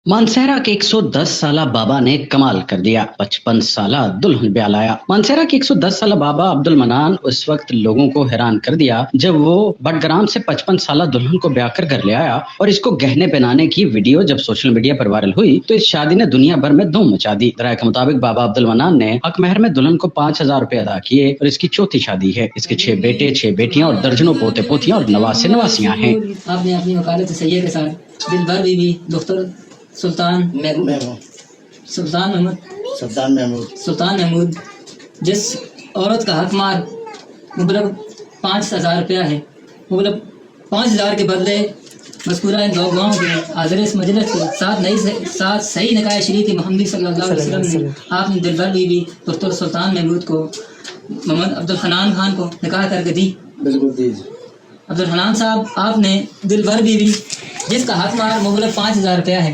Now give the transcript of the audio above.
मानसेहरा के 110 साला बाबा ने कमाल कर दिया। 55 साला दुल्हन ब्याह लाया। मानसेहरा के 110 साला बाबा अब्दुल मनान उस वक्त लोगों को हैरान कर दिया जब वो बटग्राम से 55 साला दुल्हन को ब्याह कर घर ले आया और इसको गहने पहनाने की वीडियो जब सोशल मीडिया पर वायरल हुई तो इस शादी ने दुनिया भर में धूम मचा दी। राय के मुताबिक बाबा अब्दुल मनान ने हक महर में दुल्हन को 5,000 रुपए अदा किए और इसकी चौथी शादी है। इसके 6 बेटे, 6 बेटियां और दर्जनों पोते पोतियां और नवासे नवासियां हैं। आपने अपनी वकालत सैयद के साथ दिलबर बीबी डॉक्टर सुल्तान महमूद जिस औरत का हक मार मतलब 5,000 रुपया है, मतलब 5,000 के बदले मज़कूरा इन गवाहों के हाज़िर इस मजलिस के साथ सही निकाह शरीयत मोहम्मदी सल्लल्लाहु अलैहि वसल्लम ने आपने दिलबर बीबी डॉक्टर सुल्तान महमूद को मोहम्मद अब्दुल हनान खान को निकाह करके दी। बिल्कुल दीजिए अब्दुल हनान साहब, आपने दिलबर बीबी जिसका हक मार मुबलग 5,000 रुपया है